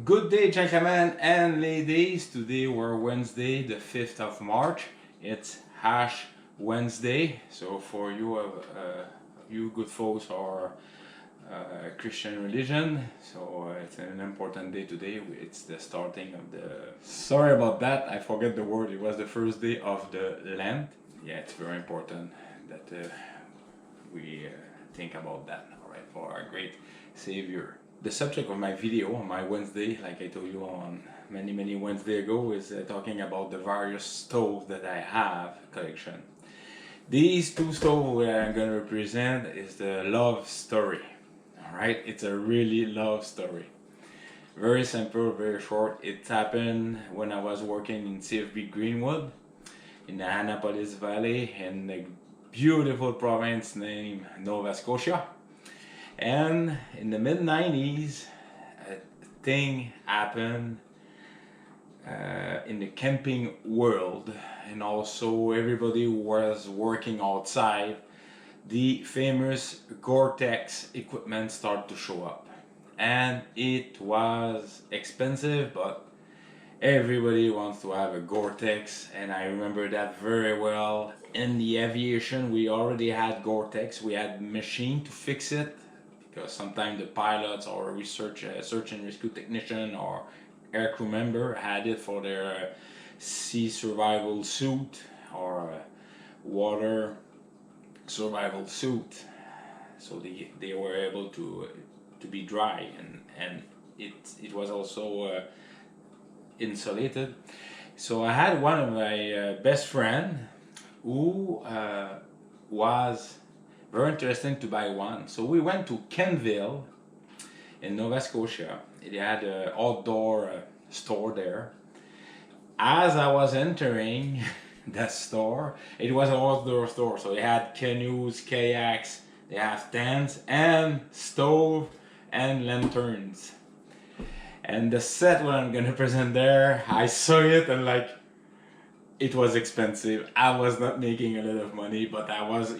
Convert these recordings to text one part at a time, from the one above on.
Good day, gentlemen and ladies. Today we're Wednesday, the 5th of March. It's Hash Wednesday. So for you, you good folks are Christian religion. So it's an important day today. It's the starting of the. Sorry about that. I forget the word. It was the first day of the Lent. Yeah, it's very important that we think about that. All right, for our great Savior. The subject of my video on my Wednesday, like I told you on many Wednesday ago, is talking about the various stoves that I have collection. These two stoves that I'm going to represent is the love story. All right, it's a really love story. Very simple, very short. It happened when I was working in CFB Greenwood in the Annapolis Valley in a beautiful province named Nova Scotia. And in the mid-90s, a thing happened in the camping world, and also everybody was working outside. The famous Gore-Tex equipment started to show up, and it was expensive, but everybody wants to have a Gore-Tex, and I remember that very well. In the aviation, we already had Gore-Tex. We had machine to fix it, because sometimes the pilots or research search and rescue technician or aircrew member had it for their sea survival suit or water survival suit, so they were able to be dry, and it was also insulated. So I had one of my best friend who was very interesting to buy one. So we went to Kenville in Nova Scotia. It had an outdoor store there. As I was entering that store, it was an outdoor store. So they had canoes, kayaks, they have tents and stove and lanterns. And the set what I'm gonna present there, I saw it and like, it was expensive. I was not making a lot of money, but I was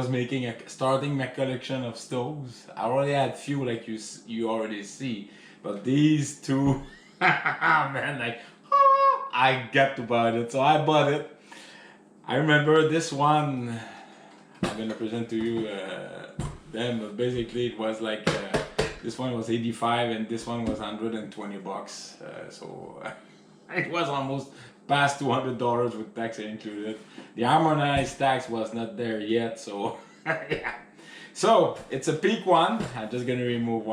making starting my collection of stoves. I already had few like you already see, but these two, man, like I got to buy it, so I bought it. I remember this one. I'm gonna present to you them, but basically it was like this one was 85 and this one was $120. So it was almost past $200 with tax included. The harmonized tax was not there yet, so yeah. So it's a peak one. I'm just gonna remove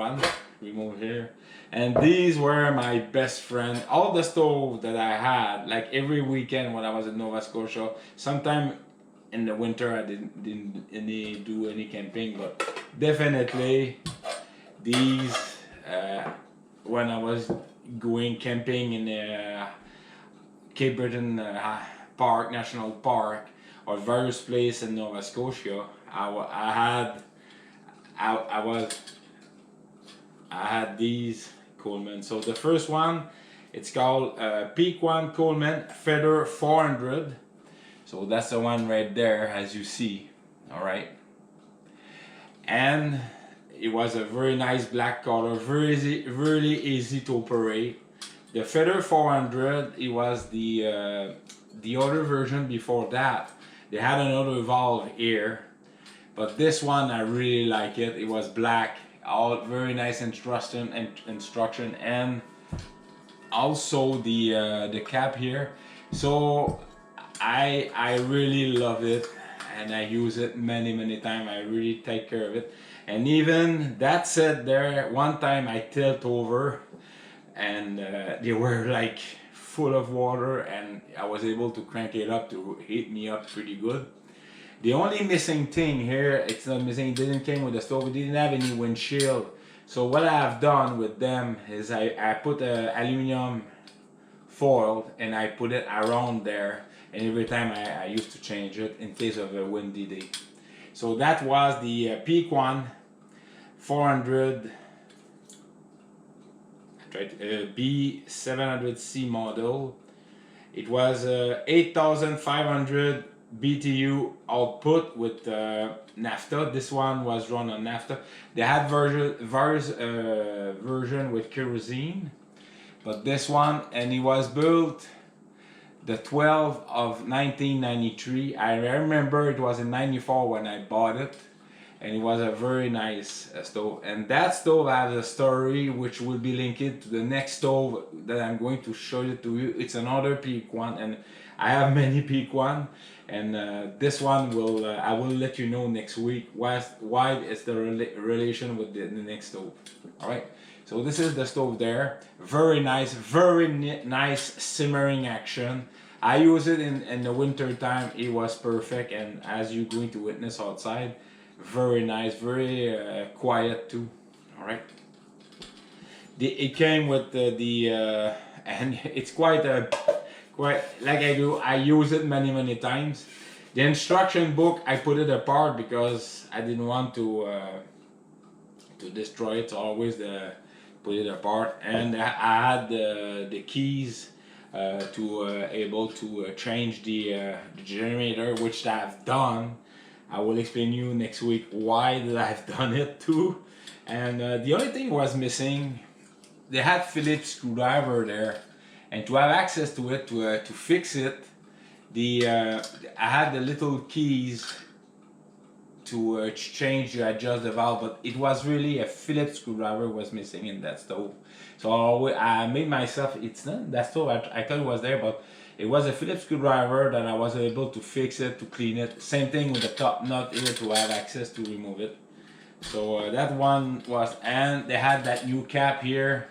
here. And these were my best friend. All the stoves that I had, like every weekend when I was in Nova Scotia, sometime in the winter I didn't do any camping, but definitely these when I was going camping in the Cape Breton Park, National Park, or various places in Nova Scotia, I had these Coleman. So the first one, it's called Peak One Coleman Feather 400. So that's the one right there, as you see. All right, and it was a very nice black color, really easy to operate. The Feather 400, it was the other version before that. They had another valve here, but this one I really like it. It was black, all very nice instruction, and also the cap here. So I really love it, and I use it many times. I really take care of it, and even that said there, one time I tilt over and they were like full of water, and I was able to crank it up to heat me up pretty good. The only missing thing here, it's not missing, it didn't came with the stove, it didn't have any windshield. So what I have done with them is I put a aluminum foil and I put it around there, and every time I used to change it in case of a windy day. So that was the Peak One 400 B700C model. It was 8,500 BTU output with naphtha. This one was run on naphtha. They had various version with kerosene. but this one, and it was built the 12th of 1993. I remember it was in 94 when I bought it, and it was a very nice stove. And that stove has a story which will be linked to the next stove that I'm going to show you to you. It's another peak one, and I have many peak one, and this one will I will let you know next week why is the relation with the next stove. All right. So this is the stove there. Very nice, very nice simmering action. I use it in the winter time. It was perfect, and as you're going to witness outside, very nice, very quiet too. All right. It came with the and it's quite like I use it many times. The instruction book, I put it apart because I didn't want to destroy it. So always put it apart, and I had the keys to able to change the generator, which I've done. I will explain you next week why that I've done it too. And the only thing was missing, they had Phillips screwdriver there, and to have access to it to fix it, I had the little keys to change, adjust the valve, but it was really a Phillips screwdriver was missing in that stove. So I made myself, it's not that stove, I thought it was there, but it was a Phillips screwdriver that I was able to fix it, to clean it. Same thing with the top nut here to have access to remove it. So that one was, and they had that new cap here,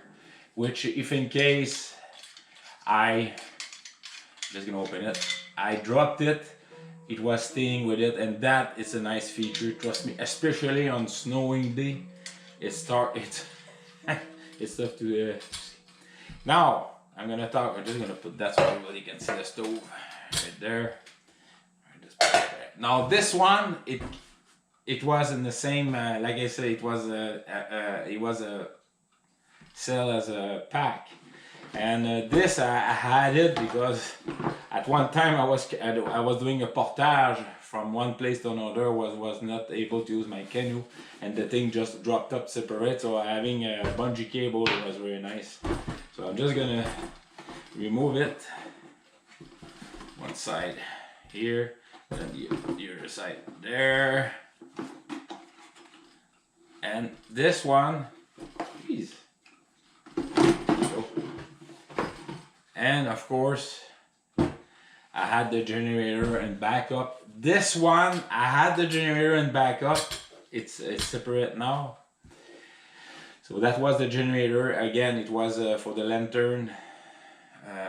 which if in case just gonna open it, I dropped it, it was staying with it, and that is a nice feature, trust me, especially on snowing day. It's tough to now I'm just gonna put that so everybody can see the stove right there. Now this one, it was in the same like I said, it was a sell as a pack. And this I had it because at one time I was doing a portage from one place to another, was not able to use my canoe, and the thing just dropped up separate. So having a bungee cable was very nice. So I'm just gonna remove it. One side here, and the other side there, and this one, geez. And of course, I had the generator and backup. This one, I had the generator and backup. It's separate now. So that was the generator. Again, it was for the lantern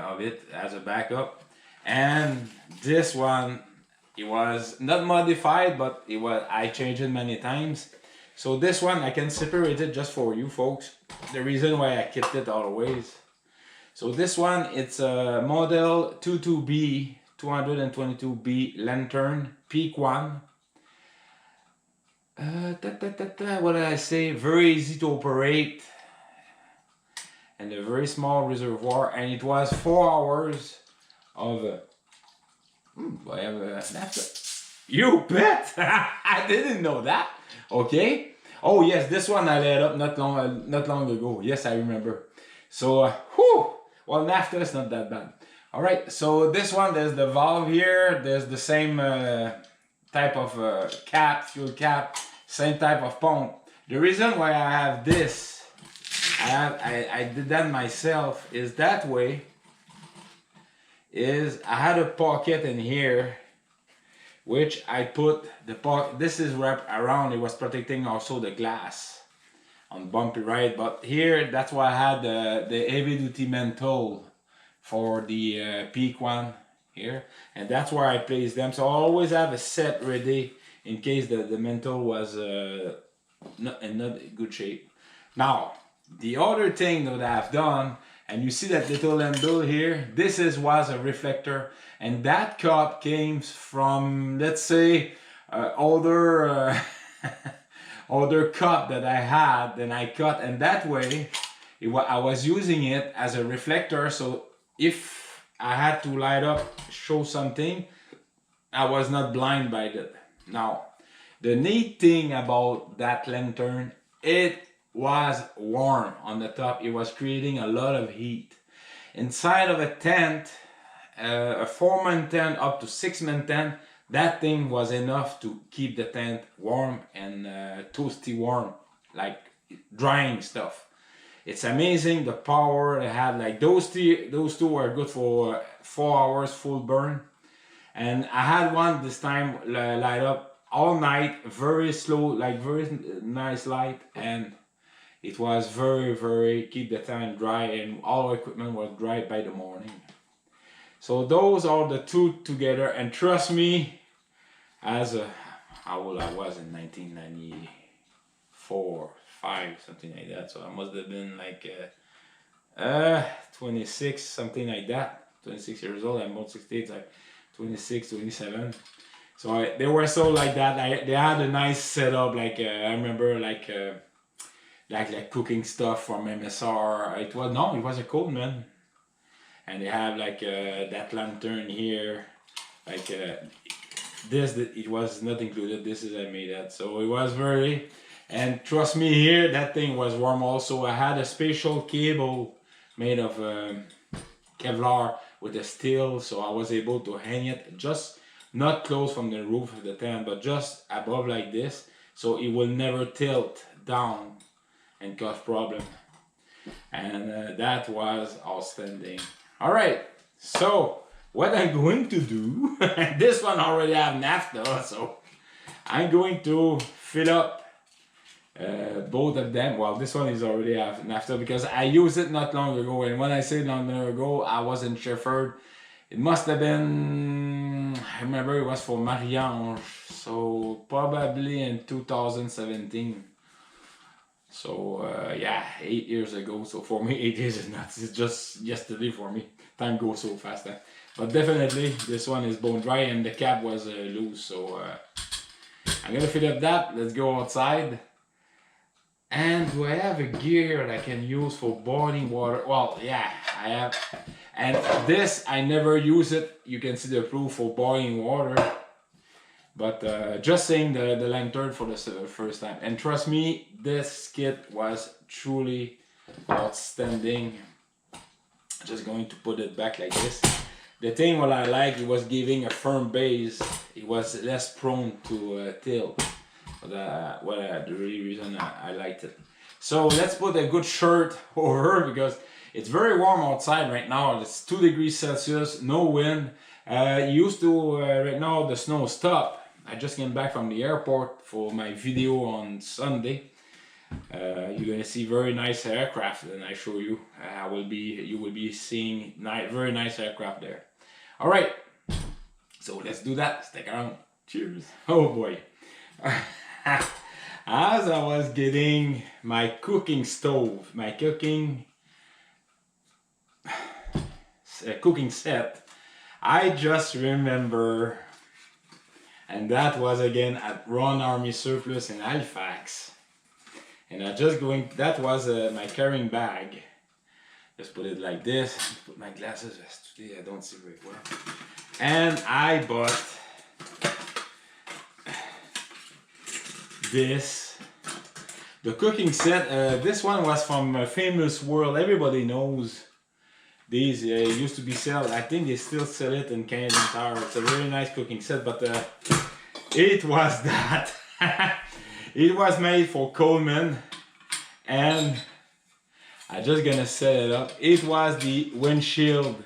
of it as a backup. And this one, it was not modified, but I changed it many times. So this one, I can separate it just for you folks. The reason why I kept it always. So this one, it's a model 22B, 222B lantern, peak one. What did I say? Very easy to operate, and a very small reservoir, and it was 4 hours of I have a napkin. You bet! I didn't know that. Okay. Oh yes, this one I laid up not long ago. Yes, I remember. So well, NAFTA is not that bad. All right, so this one, there's the valve here. There's the same type of fuel cap, same type of pump. The reason why I have this, I did that myself, is that way. I had a pocket in here, which I put the pocket. This is wrapped around. It was protecting also the glass on bumpy ride, but here that's why I had the heavy duty mantle for the peak one here, and that's where I placed them. So I always have a set ready in case the mantle was not in not good shape. Now the other thing that I've done, and you see that little handle here, was a reflector, and that cup came from, let's say, older other cut that I had, then I cut, and that way I was using it as a reflector. So if I had to light up, show something, I was not blind by it. Now the neat thing about that lantern, it was warm on the top. It was creating a lot of heat. inside of a tent, a 4-man tent up to 6-man tent. That thing was enough to keep the tent warm and toasty warm, like drying stuff. It's amazing the power they had. Like those two were good for 4 hours full burn. And I had one this time light up all night, very slow, like very nice light, and it was very keep the tent dry, and all our equipment was dry by the morning. So those are the two together, and trust me, as how old I was in 1994, 5, something like that. So I must have been like 26, something like that. 26 years old. I'm about 68, like 26, 27. So they were so like that. They had a nice setup. Like I remember like cooking stuff from MSR. It was a Coleman, and they have like that lantern here, like it was not included. This is I made that, so it was very. And trust me, here that thing was warm also. I had a special cable made of Kevlar with a steel, so I was able to hang it just not close from the roof of the tent, but just above like this, so it will never tilt down and cause problem. And that was outstanding. All right, so what I'm going to do, this one already have naphtha, so I'm going to fill up both of them. Well, this one is already have naphtha because I used it not long ago, and when I say not long ago, I was in Shefford. It must have been, I remember it was for Marie-Ange, so probably in 2017. So yeah, 8 years ago. So for me, 8 years is not, it's just yesterday for me. Time goes so fast. But definitely this one is bone dry, and the cap was loose. So I'm gonna fill up that. Let's go outside. And do I have a gear that I can use for boiling water? Well, yeah, I have. And this, I never use it. You can see the proof for boiling water. But just saying the lantern for the first time. And trust me, this kit was truly outstanding. Just going to put it back like this. The thing what I like, it was giving a firm base. It was less prone to tilt. The reason I liked it. So let's put a good shirt over because it's very warm outside right now. It's 2 degrees Celsius, no wind. Used to right now the snow stopped. I just came back from the airport for my video on Sunday. You're gonna see very nice aircraft, and I show you. You will be seeing very nice aircraft there. All right, so let's do that. Stick around. Cheers. Oh boy. As I was getting my cooking stove, my cooking set, I just remember, and that was again at Ron Army Surplus in Halifax, and that was my carrying bag. Just put it like this, put my glasses, today I don't see very well, and I bought the cooking set. This one was from Famous World. Everybody knows these. Used to be sold. I think they still sell it in Canadian Tire. It's a very nice cooking set, but it was that. It was made for Coleman, and I'm just gonna set it up. It was the windshield.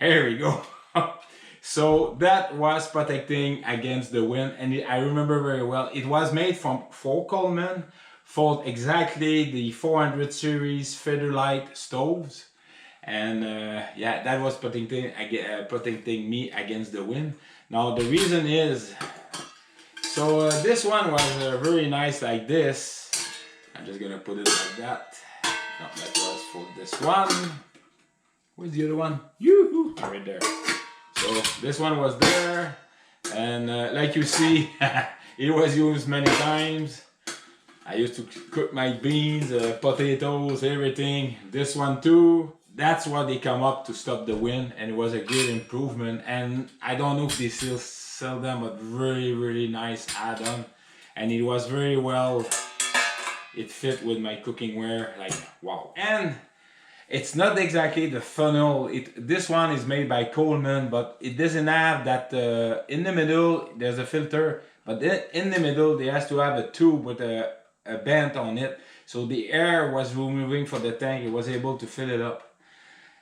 Here we go. So that was protecting against the wind, and I remember very well. It was made for Coleman, for exactly the 400 series Featherlight stoves, and yeah, that was protecting me against the wind. Now the reason is, so this one was very nice like this. I'm just gonna put it like that. No, that was for this one. Where's the other one? Yoo-hoo! Right there. So this one was there, and like you see, it was used many times. I used to cook my beans, potatoes, everything. This one too. That's what they come up to stop the wind, and it was a great improvement. And I don't know if they still sell them, but really nice add-on. And it was very well. It fit with my cooking wear, like wow. And It's not exactly the funnel. This one is made by Coleman, but it doesn't have that. In the middle, there's a filter, but in the middle, there has to have a tube with a band on it, so the air was removing for the tank. It was able to fill it up.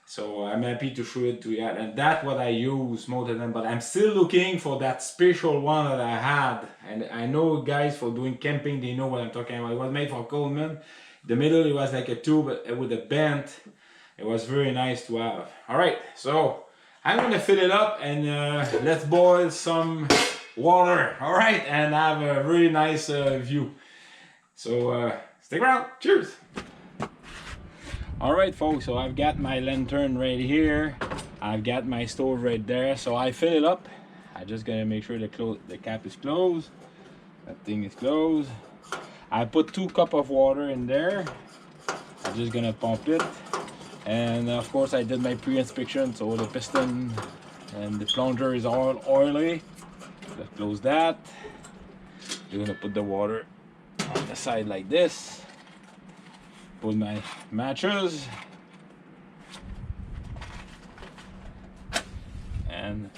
So I'm happy to show it to you, and that's what I use most of them. But I'm still looking for that special one that I had, and I know guys for doing camping, they know what I'm talking about. It was made for Coleman. The middle, it was like a tube with a bend. It was very nice to have. All right, so I'm gonna fill it up and let's boil some water. All right, and have a really nice view. So stick around. Cheers. All right, folks, so I've got my lantern right here. I've got my stove right there. So I fill it up. I just gotta make sure the cap is closed. That thing is closed. I put 2 cups of water in there. I'm just gonna pump it. And of course I did my pre-inspection, so the piston and the plunger is all oily. Let's close that. You're gonna put the water on the side like this. Put my matches and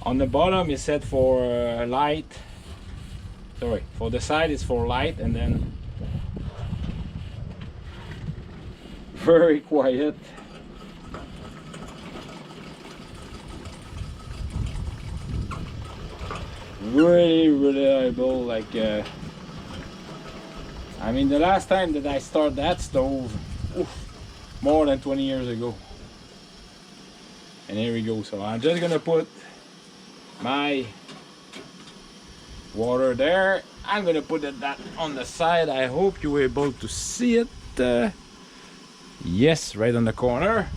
on the bottom is set for light. Sorry, for the side is for light, and then very quiet. Really reliable. Like I mean, the last time that I started that stove, more than 20 years ago. And here we go. So I'm just gonna put my water there. I'm gonna put that on the side. I hope you were able to see it. Yes, right on the corner.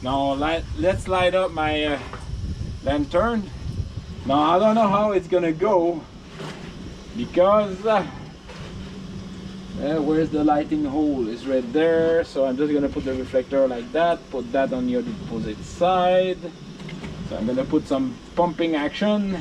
Now let's light up my lantern. Now I don't know how it's gonna go because where's the lighting hole? It's right there. So I'm just gonna put the reflector like that, put that on the opposite side. So I'm gonna put some pumping action.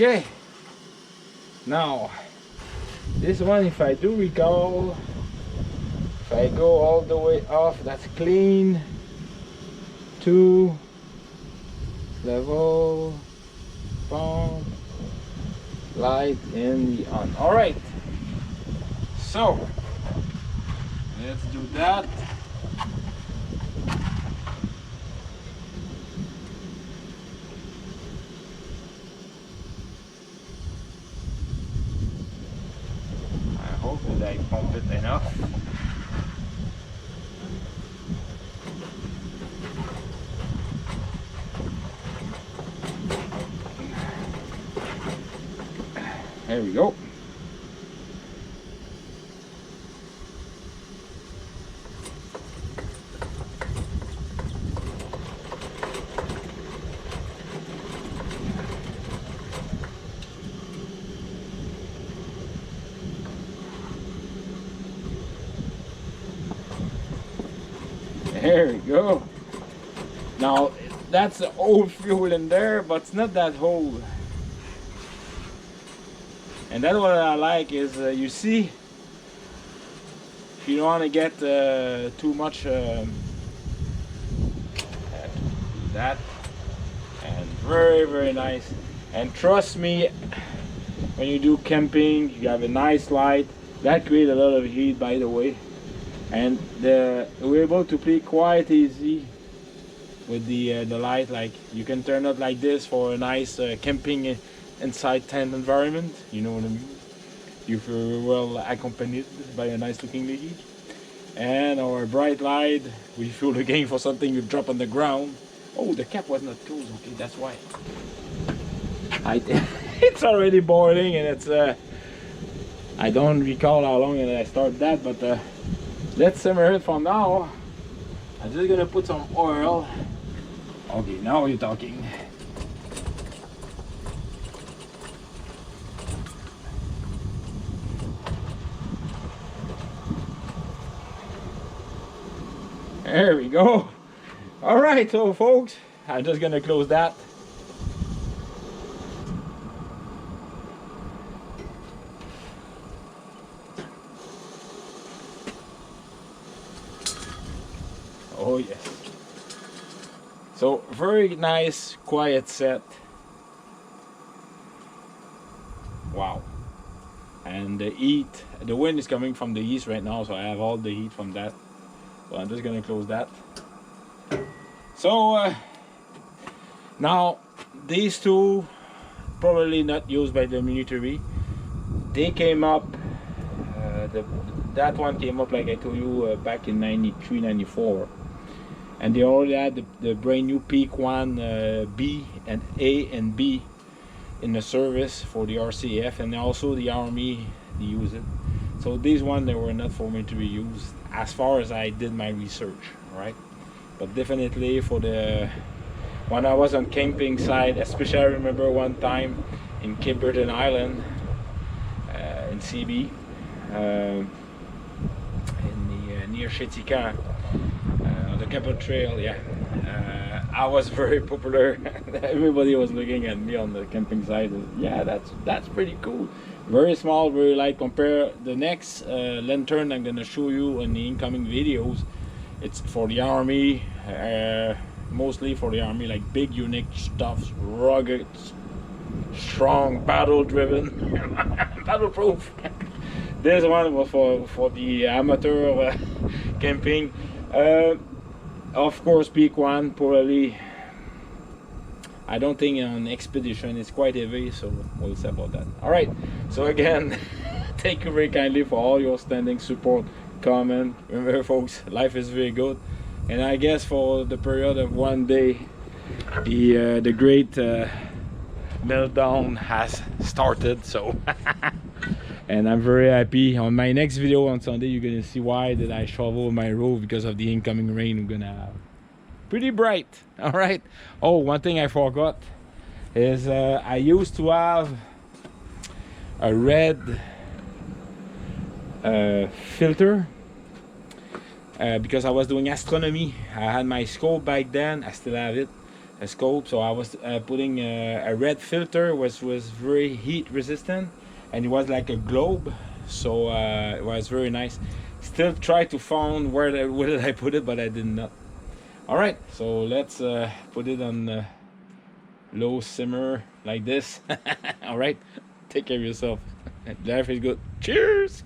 Okay, now this one, if I do recall, if I go all the way off, that's clean, 2, level, pump, light in the on. All right, so let's do that. I pump it enough. There we go. There we go. Now that's the old fuel in there, but it's not that old. And that's what I like is you see, if you don't want to get too much that, and very nice. And trust me, when you do camping, you have a nice light that creates a lot of heat, by the way. And we're able to play quite easy with the light. Like you can turn it like this for a nice camping inside tent environment. You know what I mean? You're very well accompanied by a nice looking lady. And our bright light, we feel again for something you drop on the ground. Oh, the cap was not closed. Okay, that's why. It's already boiling, and it's I don't recall how long I started that, but let's simmer it for now. I'm just gonna put some oil. Okay, now you're talking. There we go. All right, so folks, I'm just gonna close that. Oh yes. So very nice, quiet set. Wow. And the heat, the wind is coming from the east right now, so I have all the heat from that. So I'm just gonna close that. So now these two probably not used by the military. They came up. That one came up like I told you back in 93, 94. And they already had the brand new Peak 1 B and A and B in the service for the RCF, and also the Army they use it. So these ones, they were not for me to be used as far as I did my research, right? But definitely for the when I was on camping site, especially I remember one time in Cape Breton Island in CB in the near Chetika on the Capo Trail, yeah. I was very popular. Everybody was looking at me on the camping site. Yeah, that's pretty cool. Very small, very light. Compare the next lantern I'm gonna show you in the incoming videos. It's for the Army, mostly for the Army, like big, unique stuff, rugged, strong, battle-driven, battle-proof. This one was for the amateur camping. Of course, Peak 1 probably. I don't think on expedition it's quite heavy, so we'll see about that. All right. So again, thank you very kindly for all your standing support, comment. Remember, folks, life is very good, and I guess for the period of one day, the great meltdown has started. So. And I'm very happy. On my next video on Sunday, you're gonna see why did I shovel my road because of the incoming rain we're gonna have. Pretty bright. All right. Oh, one thing I forgot is I used to have a red filter because I was doing astronomy. I had my scope back then. I still have it, a scope. So I was putting a red filter, which was very heat resistant. And it was like a globe, so it was very nice. Still try to find where did I put it, but I did not. All right, so let's put it on low simmer like this. All right, take care of yourself. Life is good. Cheers.